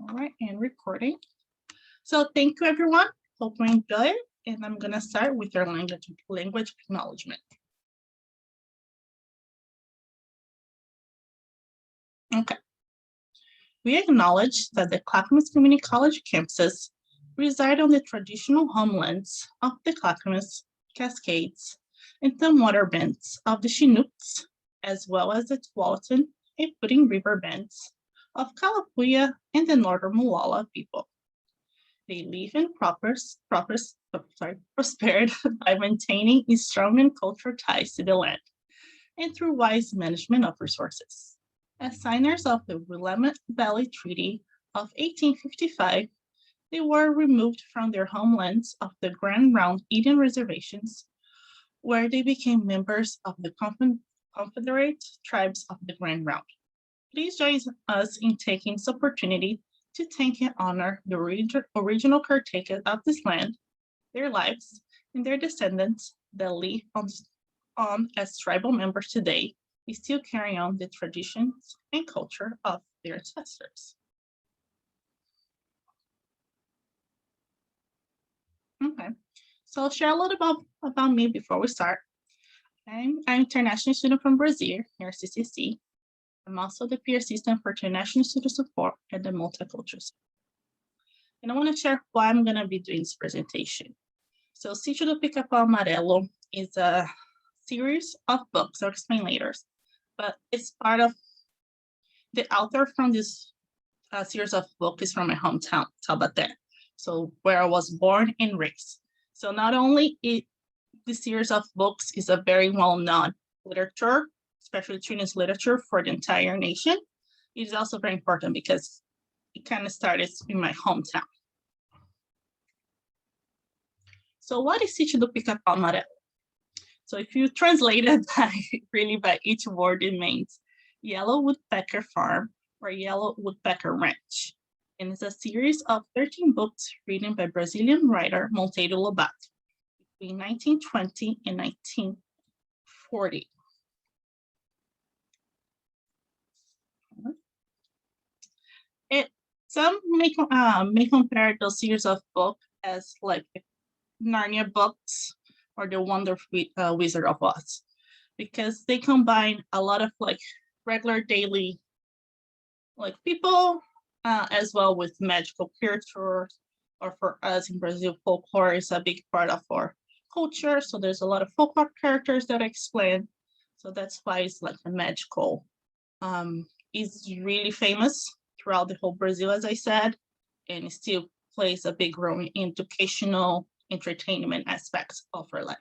All right, and recording. So thank you, everyone. Hope you enjoy it. And I'm gonna start with our language acknowledgement. Okay. We acknowledge that the Clackamas Community College campuses reside on the traditional homelands of the Clackamas, Cascades, and some water bends of the Chinooks, as well as the Tualatin and Pudding River bends of Kalapuya and the Northern Molalla people. They live and prospered by maintaining strong and cultural ties to the land and through wise management of resources. As signers of the Willamette Valley Treaty of 1855, they were removed from their homelands of the Grand Round Indian reservations, where they became members of the Confederate Tribes of the Grand Round. Please join us in taking this opportunity to thank and honor the original caretakers of this land, their lives, and their descendants that live on as tribal members today, still carrying on the traditions and culture of their ancestors. Okay, so I'll share a little about me before we start. I'm an international student from Brazil, here at CCC. I'm also the peer assistant for international student support at the Multicultural Center. And I want to share why I'm going to be doing this presentation. So, Sítio do Pica-Pau Amarelo is a series of books, I'll explain later, but it's part of the author from this series of books is from my hometown, Taubaté, so where I was born and raised. So not only the series of books is a very well-known literature, especially children's literature for the entire nation, it is also very important because it kind of started in my hometown. So what is Sítio do Pica-Pau Amarelo? So if you translate it by each word, it means Yellow Woodpecker Farm or Yellow Woodpecker Ranch. And it's a series of 13 books written by Brazilian writer Monteiro Lobato between 1920 and 1940. Some may compare those series of books as like Narnia books or the Wonderful Wizard of Oz, because they combine a lot of like regular daily like people as well with magical creatures, or for us in Brazil, folklore is a big part of our culture. So there's a lot of folklore characters that I explain. So that's why it's like a magical. It's really famous throughout the whole Brazil, as I said, and it still plays a big role in educational entertainment aspects of our life.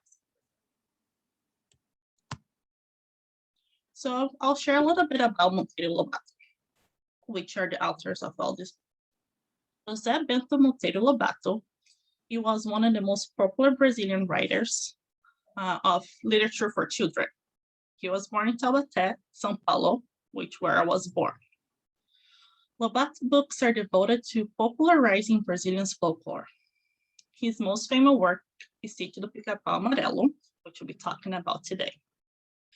So I'll share a little bit about Monteiro Lobato, which are the authors of all this. José Bento Monteiro Lobato, he was one of the most popular Brazilian writers of literature for children. He was born in Taubaté, São Paulo, where I was born. Lobato's books are devoted to popularizing Brazilian folklore. His most famous work is Sítio do Pica-Pau Amarelo, which we'll be talking about today.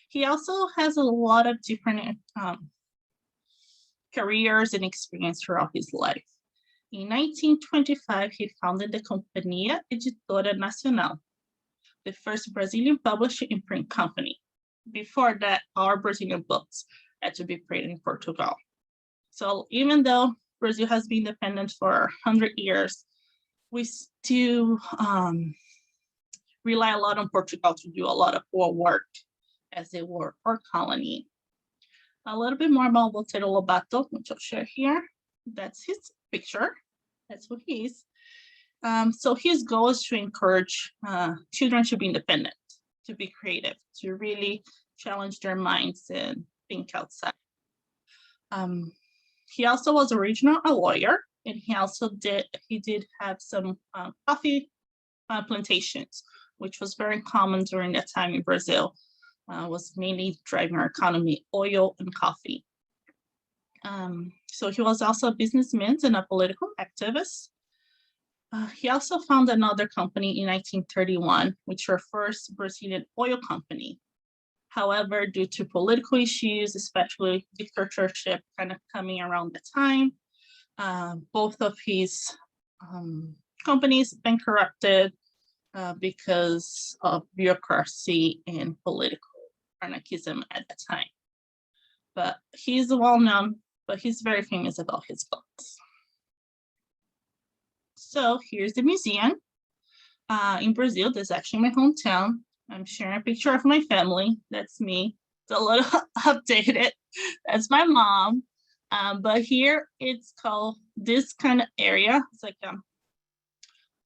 He also has a lot of different careers and experience throughout his life. In 1925, he founded the Companhia Editora Nacional, the first Brazilian publishing and print company. Before that, our Brazilian books had to be printed in Portugal. So even though Brazil has been independent for 100 years, we still rely a lot on Portugal to do a lot of our work as they were our colony. A little bit more about Monteiro Lobato, which I'll share here. That's his picture. That's who he is. So his goal is to encourage children to be independent, to be creative, to really challenge their minds and think outside. He also was originally a lawyer, and he also did have some coffee plantations, which was very common during that time in Brazil. Was mainly driving our economy, oil and coffee. So he was also a businessman and a political activist. He also founded another company in 1931, which was first Brazilian oil company. However, due to political issues, especially dictatorship kind of coming around the time, Both of his companies bankrupted because of bureaucracy and political anarchism at the time. But he's well known, but he's very famous about his books. So here's the museum in Brazil. This is actually my hometown. I'm sharing a picture of my family. That's me. It's a little updated. That's my mom. But here it's called this kind of area. It's like a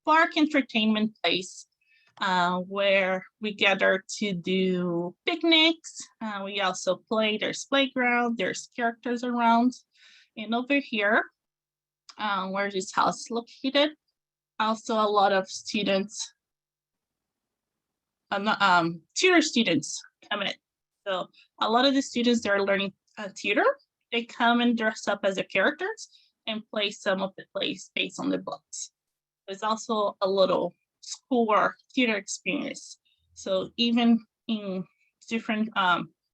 park entertainment place where we gather to do picnics. We also play. There's playground. There's characters around. And over here, where this house is located, also a lot of students, theater students come in. So a lot of the students that are learning theater, they come and dress up as the characters and play some of the plays based on the books. There's also a little school or theater experience. So even in different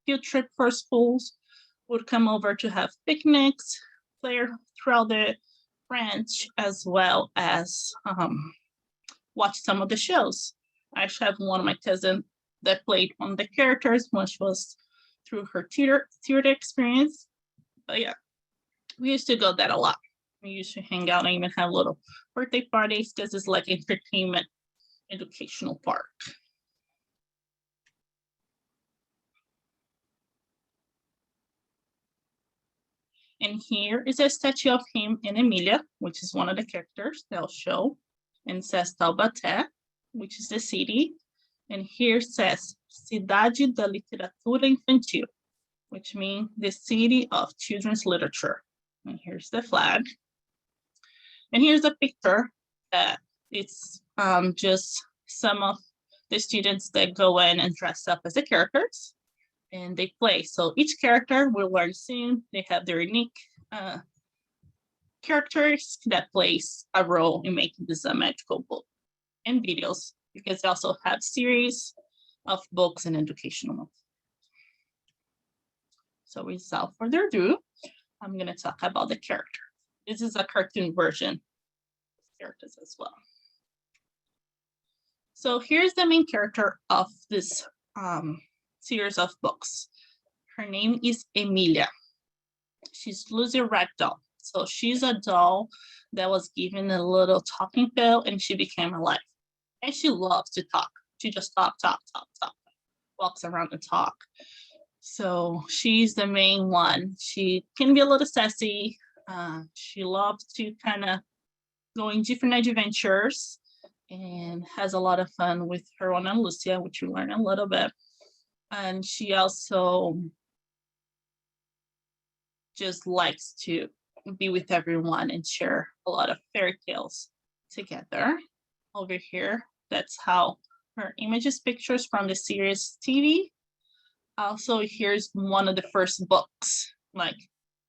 field trip for schools would come over to have picnics, play throughout the branch, as well as watch some of the shows. I actually have one of my cousins that played one of the characters, which was through her theater experience. But yeah, we used to go there a lot. We used to hang out and even have little birthday parties because it's like entertainment, educational park. And here is a statue of him and Emilia, which is one of the characters they'll show, and says Taubaté, which is the city. And here says Cidade da Literatura Infantil, which means the city of children's literature. And here's the flag. And here's a picture that it's just some of the students that go in and dress up as the characters and they play. So each character will learn soon. They have their unique characters that plays a role in making this a magical book and videos, because they also have series of books and educational materials. So without further ado, I'm going to talk about the character. This is a cartoon version of characters as well. So here's the main character of this series of books. Her name is Emilia. She's Lucy Ragdoll. So she's a doll that was given a little talking pill and she became alive. And she loves to talk. She just talk, walks around and talk. So she's the main one. She can be a little sassy. She loves to kind of go in different adventures and has a lot of fun with her own Ana Lucia, which we learn a little bit. And she also just likes to be with everyone and share a lot of fairy tales together. Over here, that's how her images, pictures from the series TV. Also, here's one of the first books, like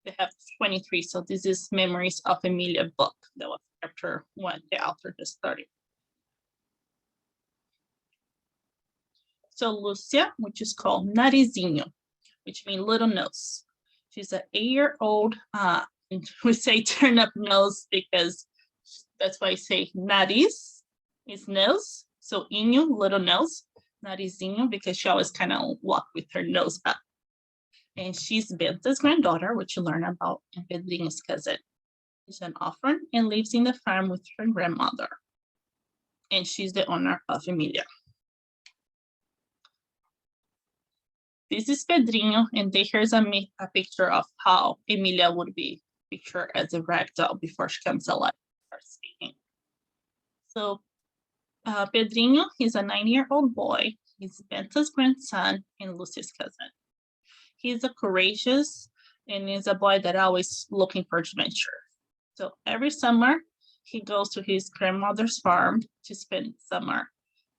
they have 23. So this is Memories of Emilia book that was after when the author just started. So Lucia, which is called Narizinho, which means little nose. She's an 8-year-old, we say turn up nose because that's why I say nariz is nose. So inho, little nose, Narizinho, because she always kind of walk with her nose up. And she's Benta's granddaughter, which you learn about in Pedrinho's cousin. She's an orphan and lives in the farm with her grandmother. And she's the owner of Emilia. This is Pedrinho, and here's a picture of how Emilia would be pictured as a rag doll before she comes alive and starts speaking. So Pedrinho, he's a 9-year-old boy. He's Benta's grandson and Lucia's cousin. He's a courageous and is a boy that always looking for adventure. So every summer, he goes to his grandmother's farm to spend summer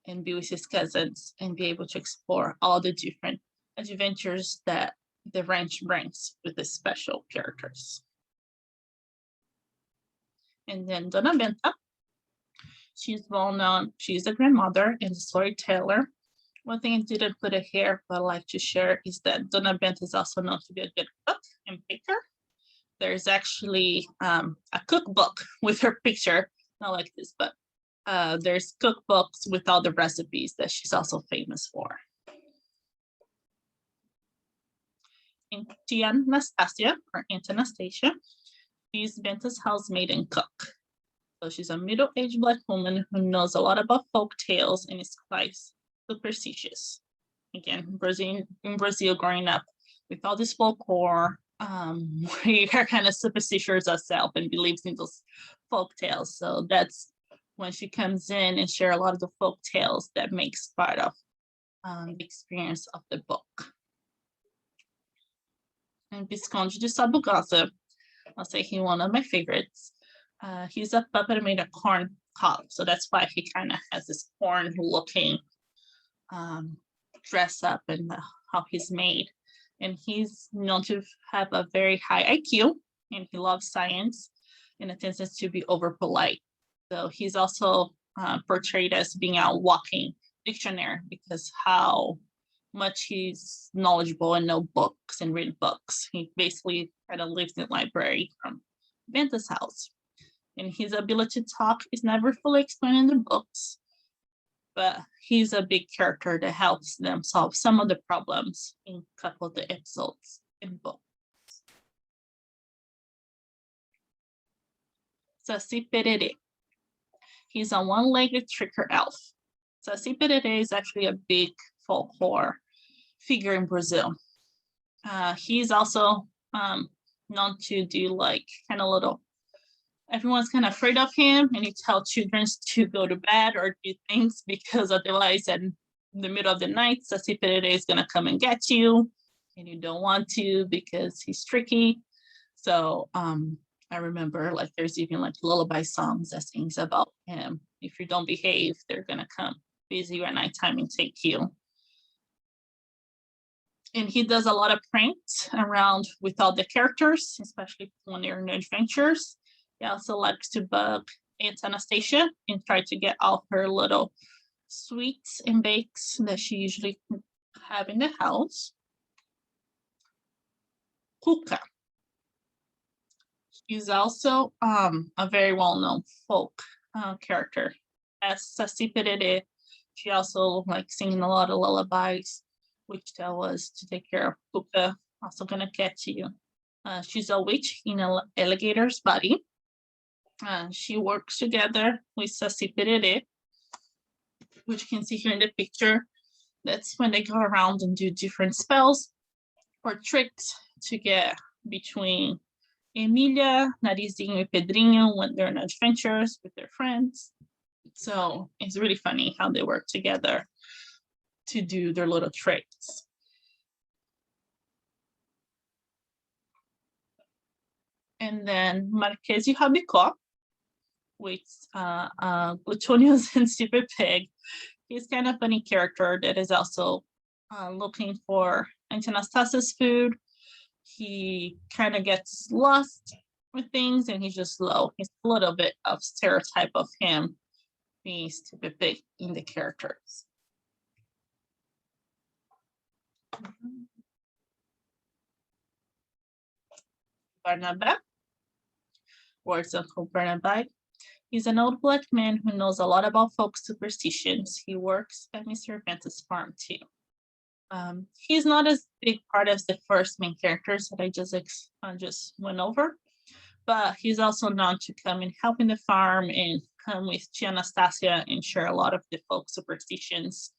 and be with his cousins and be able to explore all the different adventures that the ranch brings with the special characters. And then Dona Benta, she's well known. She's a grandmother and a storyteller. One thing I didn't put it here, but I like to share is that Dona Benta is also known to be a good cook and baker. there's actually a cookbook with her picture, not like this, but there's cookbooks with all the recipes that she's also famous for. Tia Anastasia, or Aunt Anastasia, she's Benta's housemaid and cook. So she's a middle-aged Black woman who knows a lot about folk tales and is quite superstitious. Again, in Brazil, growing up with all this folklore, we are kind of superstitious ourselves and believes in those folk tales. So that's when she comes in and share a lot of the folk tales that makes part of the experience of the book. And Visconde de Sabugosa, I'll say he's one of my favorites. He's a puppet made of corn cob, so that's why he kind of has this corn-looking dress up and how he's made. And he's known to have a very high IQ, and he loves science and a tendency to be over polite. So he's also portrayed as being a walking dictionary because how much he's knowledgeable and know books and read books. He basically kind of lives in the library from Benta's house. And his ability to talk is never fully explained in the books, but he's a big character that helps them solve some of the problems in a couple of the episodes in books. Saci Pererê. He's a one-legged tricker elf. Saci Pererê is actually a big folklore figure in Brazil. He's also known to do like kind of little, everyone's kind of afraid of him, and he tells children to go to bed or do things because otherwise in the middle of the night, Saci Pererê is gonna come and get you and you don't want to because he's tricky. So I remember like there's even like lullaby songs that sings about him. If you don't behave, they're gonna come visit you at nighttime and take you. And he does a lot of pranks around with all the characters, especially when they're in adventures. He also likes to bug Aunt Anastasia and try to get all her little sweets and bakes that she usually have in the house. Cuca. She's also a very well-known folk character. As Saci Pererê, she also likes singing a lot of lullabies, which tell us to take care of Cuca, also gonna get you. She's a witch in an alligator's body. She works together with Saci Pererê, which you can see here in the picture. That's when they go around and do different spells or tricks to get between Emília, Narizinho, and Pedrinho when they're in adventures with their friends. So it's really funny how they work together to do their little tricks. And then Marquese Rabicó, with Glutonious and Stupid Pig. He's kind of a funny character that is also looking for Aunt Anastasia's food. He kind of gets lost with things and he's just slow. He's a little bit of stereotype of him being Stupid Pig in the characters. Barnabé, words of Barnabé. He's an old Black man who knows a lot about folk superstitions. He works at Mr. Benta's farm too. He's not as big part as the first main characters that I just went over, but he's also known to come and help in the farm and come with Tia Anastasia and share a lot of the folk superstitions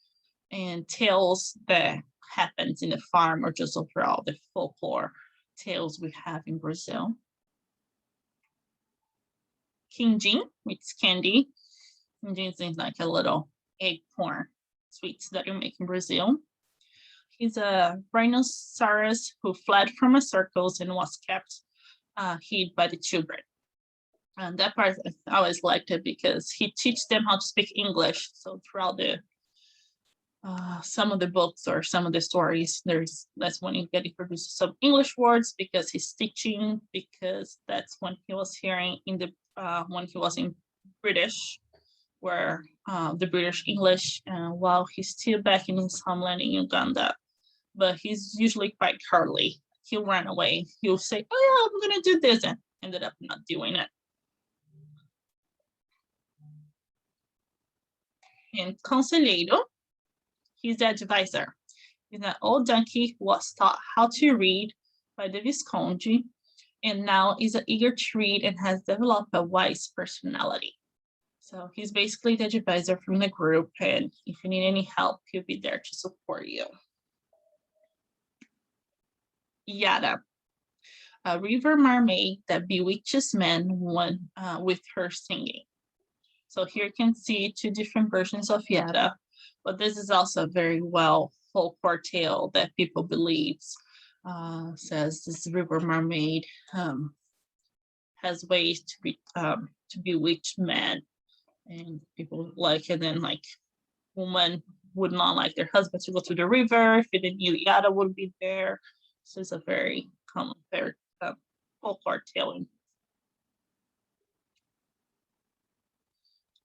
and tales that happens in the farm or just overall the folklore tales we have in Brazil. Quindim, it's candy. Quindim is like a little acorn sweets that you make in Brazil. He's a rhinoceros who fled from a circus and was kept hid by the children. And that part I always liked it because he teaches them how to speak English. So throughout the some of the books or some of the stories, that's when you get introduced to some English words because he's teaching, because that's when he was hearing in the when he was in British, where the British English, while he's still back in his homeland in Uganda, but he's usually quite curly he'll run away. He'll say, oh yeah, I'm gonna do this, and ended up not doing it. And Conselheiro, he's the advisor. He's an old donkey who was taught how to read by the Visconde, and now is eager to read and has developed a wise personality. So he's basically the advisor from the group, and if you need any help, he'll be there to support you. Yada, a river mermaid that bewitches men with her singing. So here you can see two different versions of Yada, but this is also a very well folklore tale that people believe. Says this river mermaid has ways to bewitch men, and people like, and then like women would not like their husband to go to the river if they knew Yada would be there. So it's a very common, very folklore tale.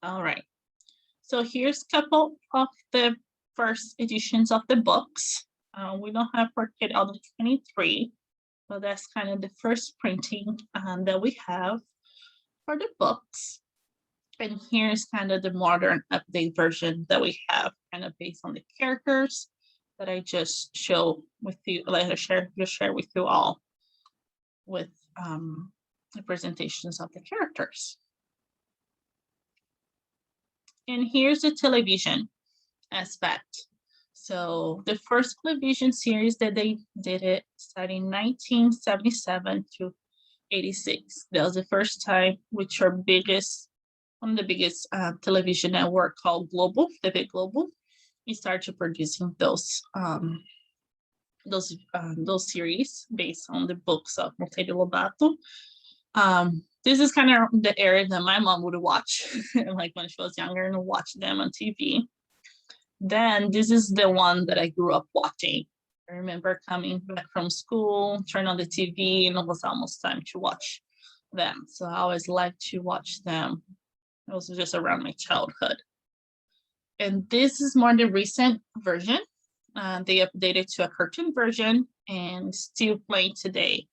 All right. So here's a couple of the first editions of the books. We don't have for Kid Elder 23, but that's kind of the first printing that we have for the books. And here's kind of the modern update version that we have, kind of based on the characters that I just show with you, like I share with you all with the presentations of the characters. And here's the television aspect. So the first television series that they did it starting 1977 to 86. That was the first time, which are one of the biggest television network called Global, TV Global. We started producing those series based on the books of Monteiro Lobato. This is kind of the area that my mom would watch, like when she was younger, and watch them on TV. Then this is the one that I grew up watching. I remember coming back from school, turn on the TV, and it was almost time to watch them. So I always liked to watch them. It was just around my childhood. And this is more the recent version. They updated to a cartoon version and still playing today.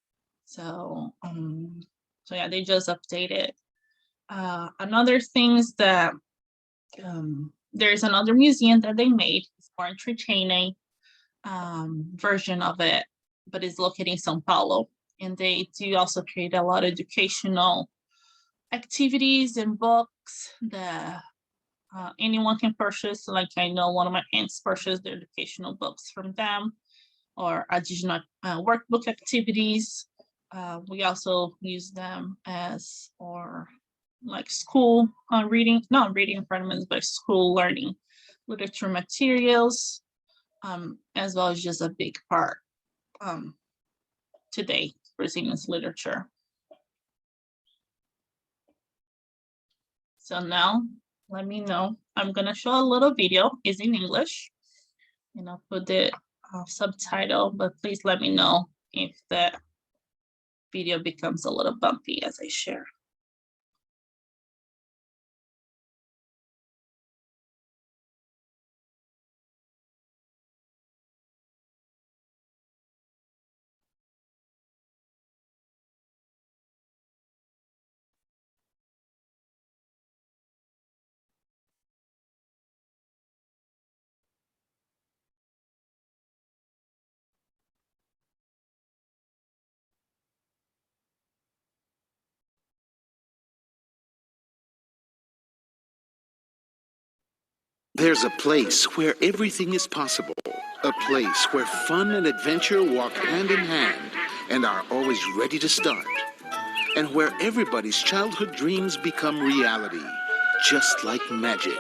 So yeah, they just updated. Another things that there's another museum that they made. It's more entertaining version of it, but it's located in São Paulo. And they do also create a lot of educational activities and books that anyone can purchase. Like I know one of my aunts purchased the educational books from them, or additional workbook activities. We also use them as or like school not reading environments, but school learning literature materials, as well as just a big part today for Brazilian literature. So now let me know. I'm gonna show a little video. It's in English, and I'll put the subtitle, but please let me know if the video becomes a little bumpy as I share. There's a place where everything is possible. A place where fun and adventure walk hand in hand and are always ready to start. And where everybody's childhood dreams become reality, just like magic.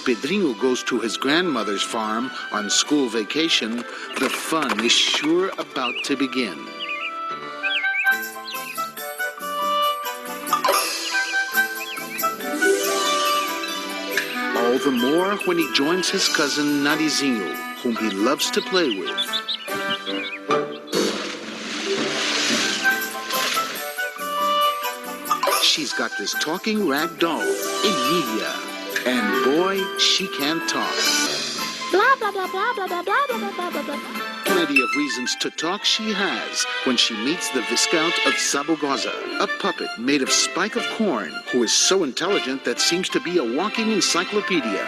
Pedrinho goes to his grandmother's farm on school vacation, the fun is sure about to begin. All the more when he joins his cousin Narizinho, whom he loves to play with. She's got this talking rag doll, Emilia, and boy, she can talk. Blah, blah, blah, blah, blah, blah, blah, blah, blah, blah, blah. Plenty of reasons to talk she has when she meets the Viscount of Sabugosa, a puppet made of spike of corn, who is so intelligent that seems to be a walking encyclopedia.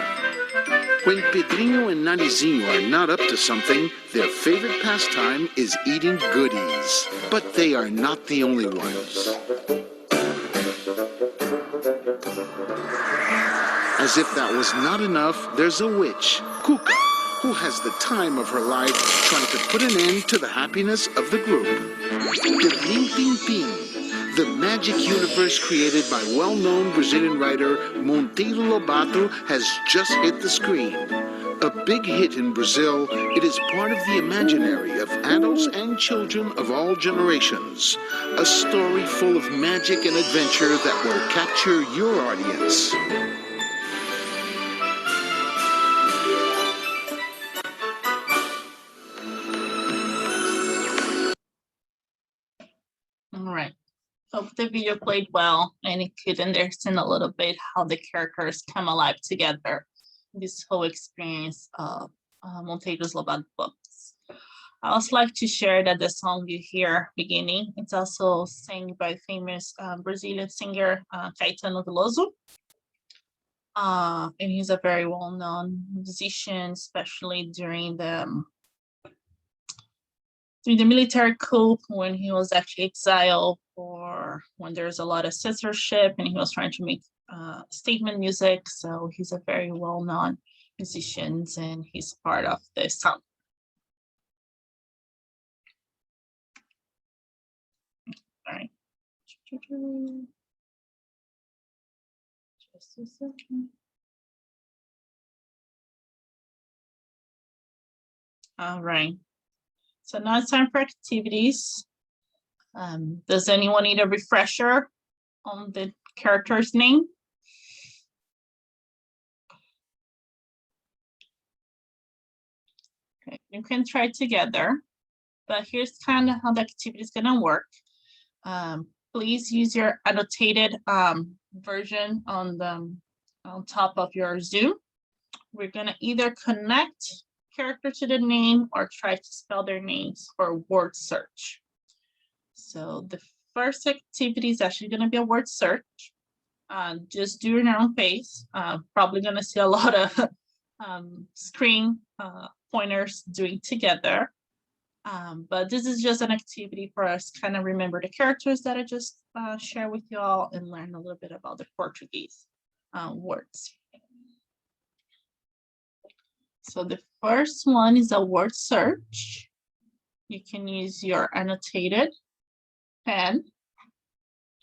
When Pedrinho and Narizinho are not up to something, their favorite pastime is eating goodies. But they are not the only ones. As if that was not enough, there's a witch, Cuca, who has the time of her life trying to put an end to the happiness of the group. The Ping Ping Ping, the magic universe created by well-known Brazilian writer Monteiro Lobato, has just hit the screen. A big hit in Brazil, it is part of the imaginary of adults and children of all generations. A story full of magic and adventure that will capture your audience. All right. Hope the video played well and you could understand a little bit how the characters come alive together. This whole experience of Monteiro Lobato books. I also like to share that the song you hear beginning, it's also sang by famous Brazilian singer Caetano Veloso. And he's a very well-known musician, especially during the military coup, when he was actually exiled, or when there's a lot of censorship and he was trying to make statement music. So he's a very well-known musician and he's part of this song. All right. Just a second. All right. So now it's time for activities. Does anyone need a refresher on the character's name? Okay, you can try together, but here's kind of how the activity is going to work. Please use your annotated version on top of your Zoom. We're going to either connect character to the name or try to spell their names for word search. So the first activity is actually going to be a word search. Just do it in your own pace. Probably going to see a lot of screen pointers doing together. But this is just an activity for us to kind of remember the characters that I just shared with you all and learn a little bit about the Portuguese words. So the first one is a word search. You can use your annotated pen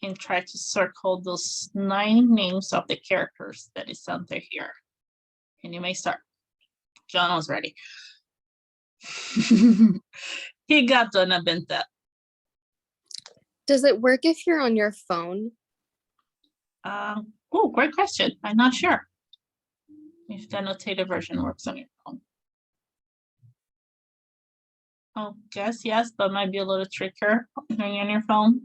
and try to circle those 9 names of the characters that is under here. And you may start. John was ready. He got done a bit that. Does it work if you're on your phone? Oh, great question. I'm not sure if the annotated version works on your phone. Oh, guess yes, but might be a little trickier doing on your phone.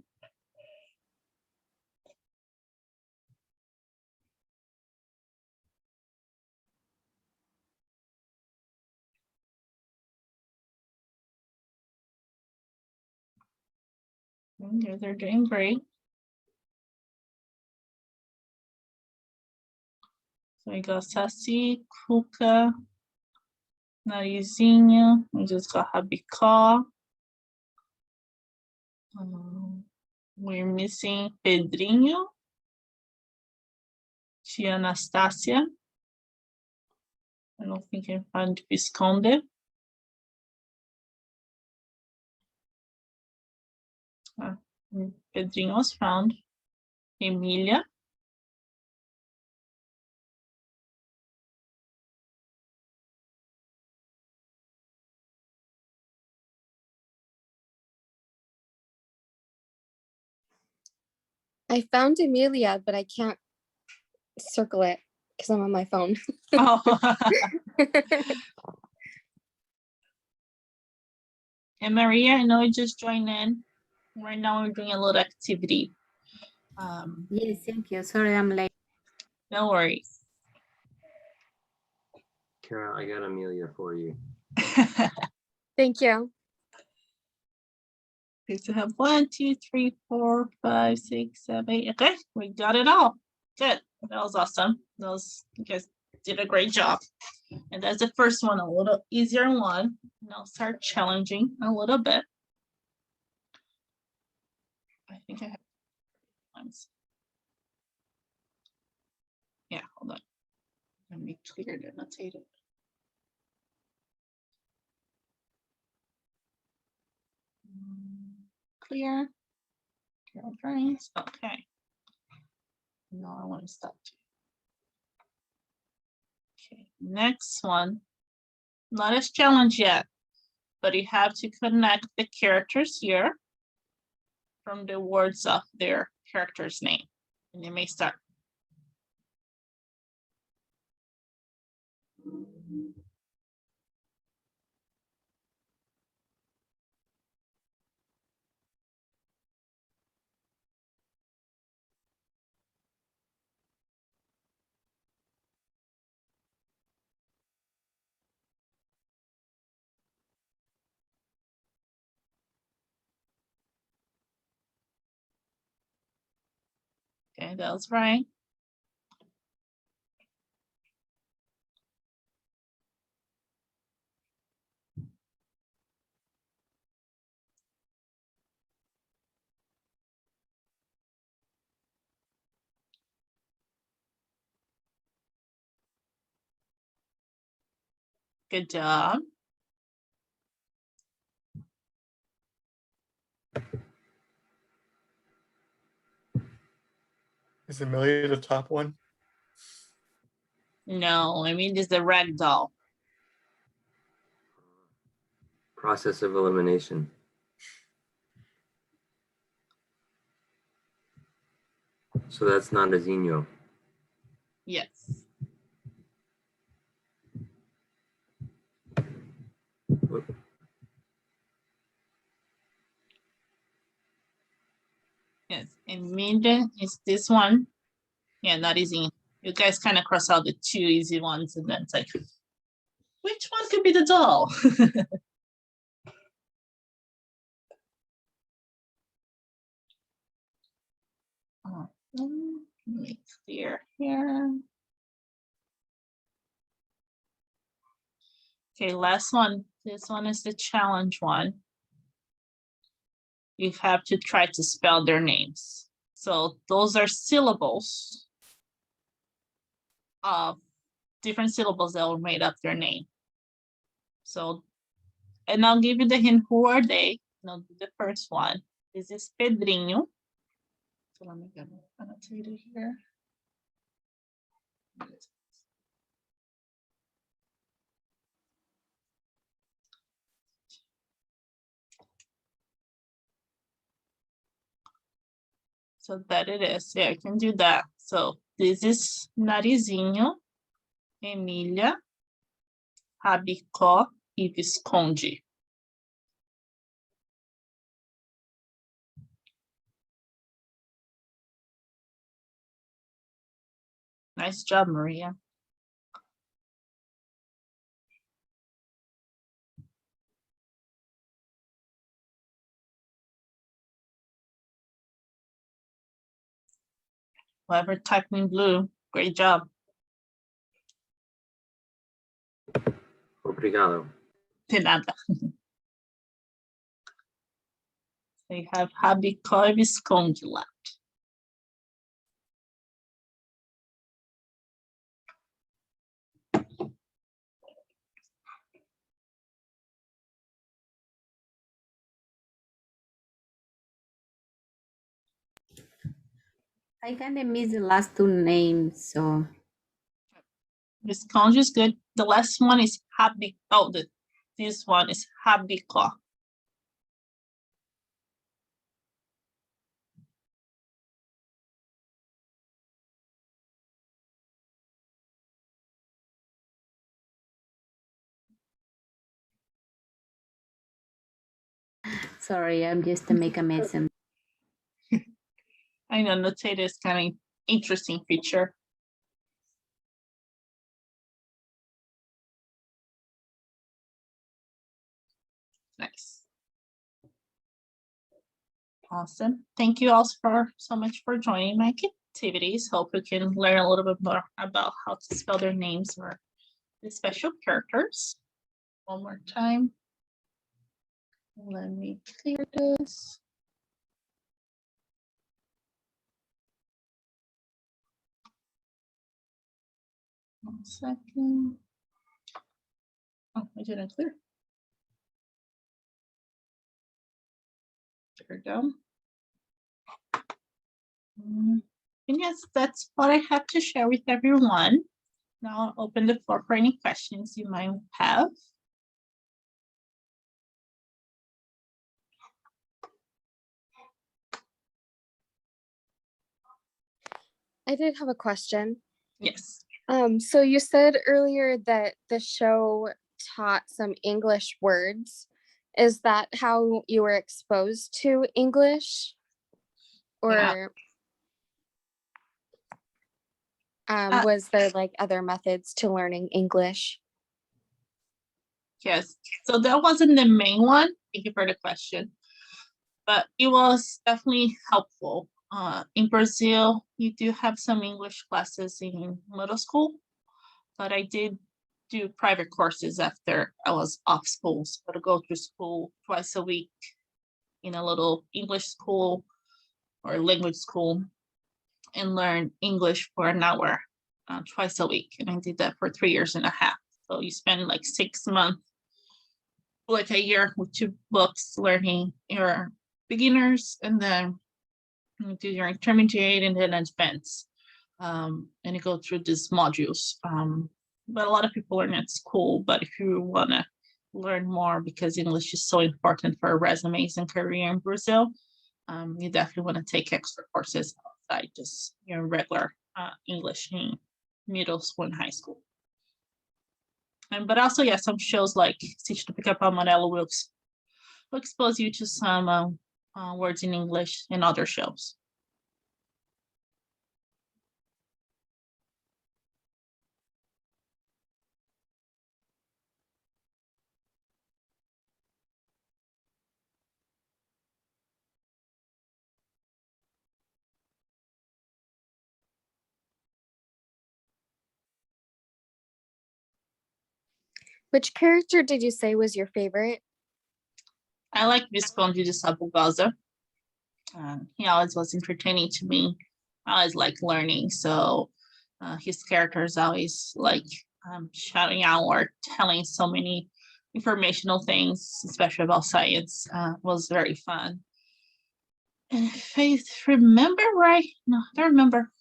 They're doing great. So we got Saci, Cuca, Narizinho, we just got Rabicó. We're missing Pedrinho, Tia Anastasia. I don't think I can find Visconde. Pedrinho was found. Emilia. I found Amelia, but I can't circle it because I'm on my phone. Oh. And Maria, I know you just joined in. Right now we're doing a little activity. Yes, thank you. Sorry, I'm late. No worries. Carol, I got Amelia for you. Thank you. Okay, so have 1, 2, 3, 4, 5, 6, 7, 8. Okay, we got it all. Good. That was awesome. You guys did a great job. And that's the first one, a little easier one. And I'll start challenging a little bit. I think I have ones. Yeah, hold on. Let me clear the annotated. Clear. Carol drains. Okay. No, I want to stop. Okay, next one. Not as challenge yet, but you have to connect the characters here from the words of their character's name. And you may start. Okay, that was right. Good job. Is Amelia the top one? No, I mean, this is the rag doll. Process of elimination. So that's not a Zinho. Yes. Yes, and Minden is this one. Yeah, not easy. You guys kind of cross out the 2 easy ones, and then it's like, which one could be the doll? Oh, let me clear here. Okay, last one. This one is the challenge one. You have to try to spell their names. So those are syllables of different syllables that will make up their name. So, and I'll give you the hint, who are they? No, the first one. This is Pedrinho. So let me get it annotated here. So that it is. Yeah, I can do that. So this is Narizinho, Emília, Rabicó e Visconde. Nice job, Maria. Whoever typed in blue, great job. Obrigado. De nada. So you have Rabicó e Visconde left. I kind of missed the last 2 names, so Visconde is good. The last one is Rabicó. Oh, this one is Rabicó. Sorry, I'm just to make a mess. I know notate is kind of interesting feature. Nice. Awesome. Thank you all so much for joining my activities. Hope you can learn a little bit more about how to spell their names or the special characters. One more time. Let me clear this. One second. Oh, I didn't clear. There we go. And yes, that's what I have to share with everyone. Now I'll open the floor for any questions you might have. I did have a question. Yes. So you said earlier that the show taught some English words. Is that how you were exposed to English? Or was there like other methods to learning English? Yes, so that wasn't the main one. Thank you for the question. But it was definitely helpful. In Brazil, you do have some English classes in middle school, but I did do private courses after I was off school. So to go to school twice a week in a little English school or language school and learn English for an hour twice a week. And I did that for 3.5 years. So you spend like 6 months, like a year with 2 books learning your beginners, and then you do your intermediate and then advanced. And you go through these modules. But a lot of people learn at school, but if you want to learn more, because English is so important for resumes and career in Brazil, you definitely want to take extra courses outside just your regular English in middle school and high school. But also, yeah, some shows like Teach to Pick Up Amarelo will expose you to some words in English and other shows. Which character did you say was your favorite? I like Visconde de Sabugosa. He always was entertaining to me. I always like learning, so his characters always like shouting out or telling so many informational things, especially about science. Was very fun. And if I remember right, no, I don't remember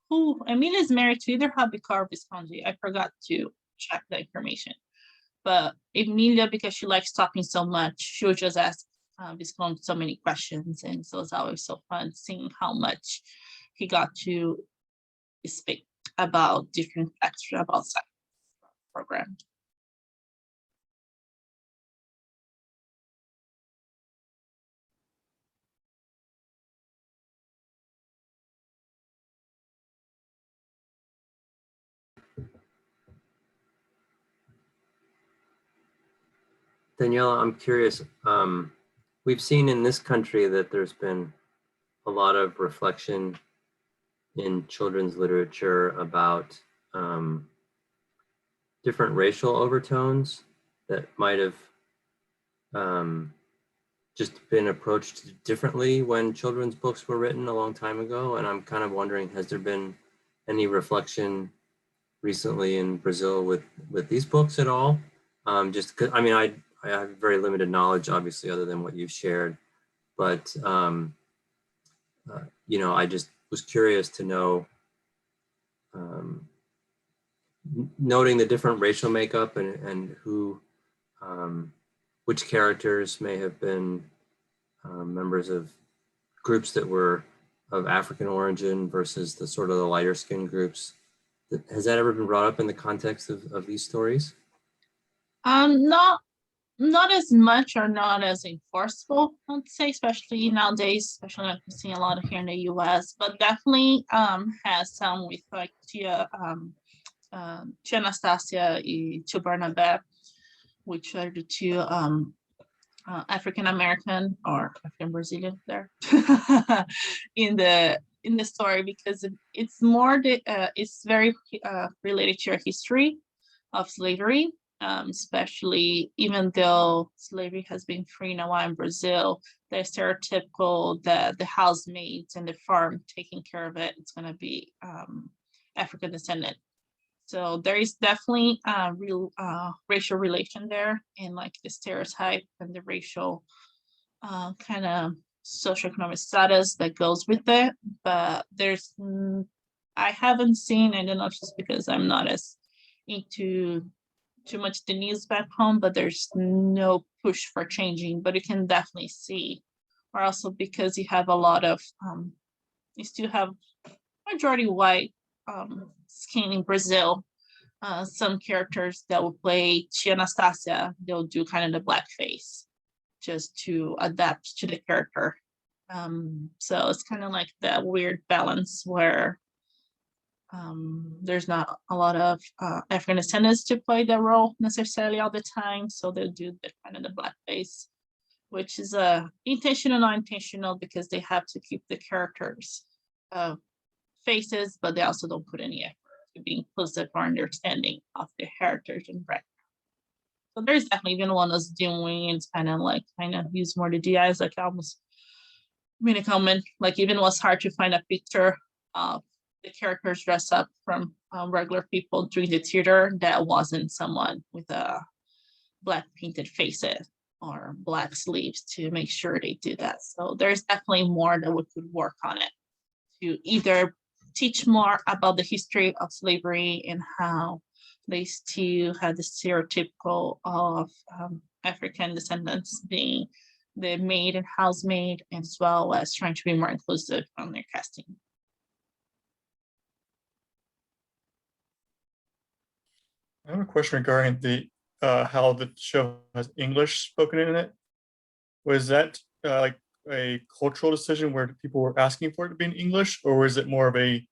who. Emilia is married to either Habica or Visconde. I forgot to check the information. But Emilia, because she likes talking so much, she would just ask Visconde so many questions. And so it's always so fun seeing how much he got to speak about different facts about science program. Daniela, I'm curious. We've seen in this country that there's been a lot of reflection in children's literature about different racial overtones that might have just been approached differently when children's books were written a long time ago. And I'm kind of wondering, has there been any reflection recently in Brazil with these books at all? Just because, I mean, I have very limited knowledge, obviously, other than what you've shared. But, you know, I just was curious to know, noting the different racial makeup and who, which characters may have been members of groups that were of African origin versus the sort of the lighter skinned groups. Has that ever been brought up in the context of these stories? Not Not as much or not as enforceable, I'd say, especially nowadays, especially like we're seeing a lot of here in the US, but definitely has some with like Tia Anastasia and Tia Barnabé, which are the two African American or African Brazilian there in the story, because it's more it's very related to your history of slavery, especially even though slavery has been free in a while in Brazil, the stereotypical that the housemaids and the farm taking care of it, it's going to be African descendant. So there is definitely a real racial relation there, and like the stereotype and the racial kind of socioeconomic status that goes with it. But I haven't seen, I don't know if it's just because I'm not as into too much the news back home, but there's no push for changing, but you can definitely see, or also because you have a lot of, you still have majority white skin in Brazil. Some characters that will play Tia Anastasia, they'll do kind of the blackface just to adapt to the character. So it's kind of like that weird balance where there's not a lot of African descendants to play that role necessarily all the time. So they'll do the kind of the blackface, which is intentional, not intentional, because they have to keep the characters faces, but they also don't put any effort to be inclusive or understanding of the heritage and background. So there's definitely even one that's doing, it's kind of use more the DIs, like almost really common. Like even was hard to find a picture of the characters dressed up from regular people during the theater that wasn't someone with a black painted faces or black sleeves to make sure they do that. So there's definitely more that we could work on it to either teach more about the history of slavery and how they still had the stereotypical of African descendants being the maid and housemaid, as well as trying to be more inclusive on their casting. I have a question regarding the how the show has English spoken in it. Was that like a cultural decision where people were asking for it to be in English, or was it more of a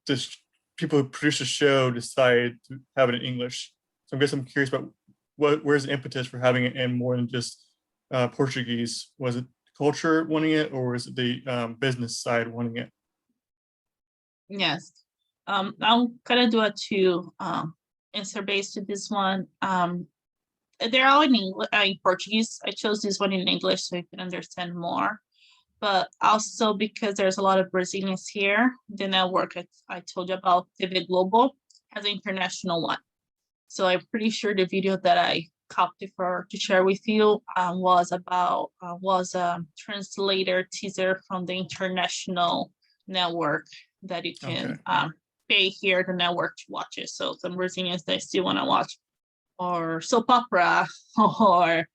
just people who produce a show decided to have it in English? So I guess I'm curious about where's the impetus for having it in more than just Portuguese? Was it culture wanting it, or was it the business side wanting it? Yes. I'll kind of do a two answer based to this one. They're all in Portuguese. I chose this one in English so you can understand more. But also because there's a lot of Brazilians here, the network I told you about, TV Global, has an international one. So I'm pretty sure the video that I copied to share with you was a translator teaser from the international network that you can pay here the network to watch it. So some Brazilians that still want to watch or soap opera or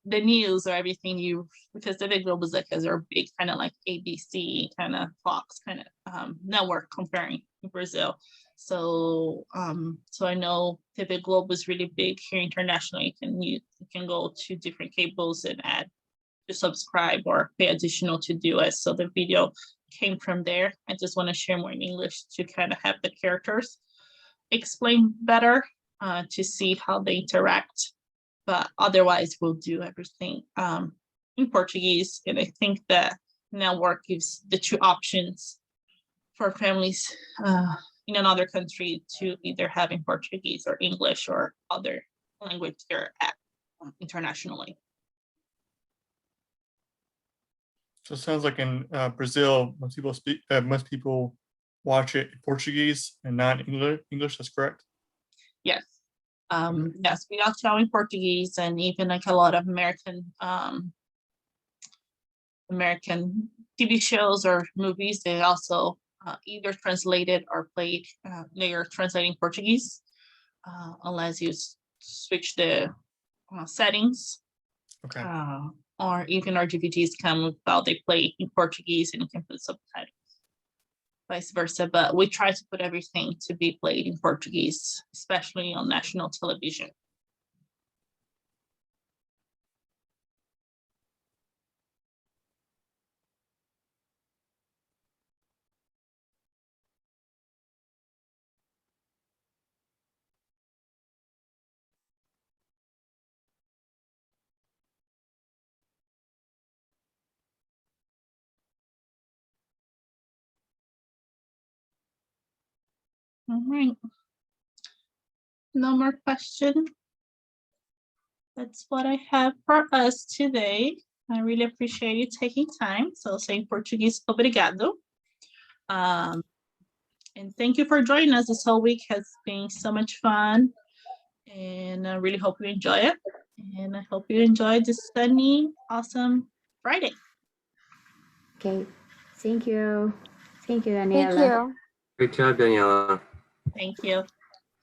the news or everything, because the big global because they're big kind of like ABC kind of Fox kind of network comparing Brazil. So I know TV Globe is really big here internationally. You can go to different cables and add to subscribe or pay additional to do it. So the video came from there. I just want to share more in English to kind of have the characters explain better to see how they interact. But otherwise we'll do everything in Portuguese. And I think that network gives the two options for families in another country to either have in Portuguese or English or other language they're at internationally. So it sounds like in Brazil, most people watch it in Portuguese and not English. That's correct. Yes. Yes, we are showing Portuguese, and even like a lot of American TV shows or movies, they also either translated or played. They are translating Portuguese, unless you switch the settings. Okay. Or even our DVDs come without they play in Portuguese and you can put subtitles. Vice versa, but we try to put everything to be played in Portuguese, especially on national television. All right. No more questions. That's what I have for us today. I really appreciate you taking time. So say in Portuguese, obrigado. And thank you for joining us. This whole week has been so much fun. And I really hope you enjoy it. And I hope you enjoy this sunny, awesome Friday. Okay. Thank you. Thank you, Thank Daniela. you. Great job, Daniela. Thank you.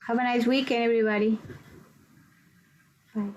Have a nice weekend, everybody. Bye.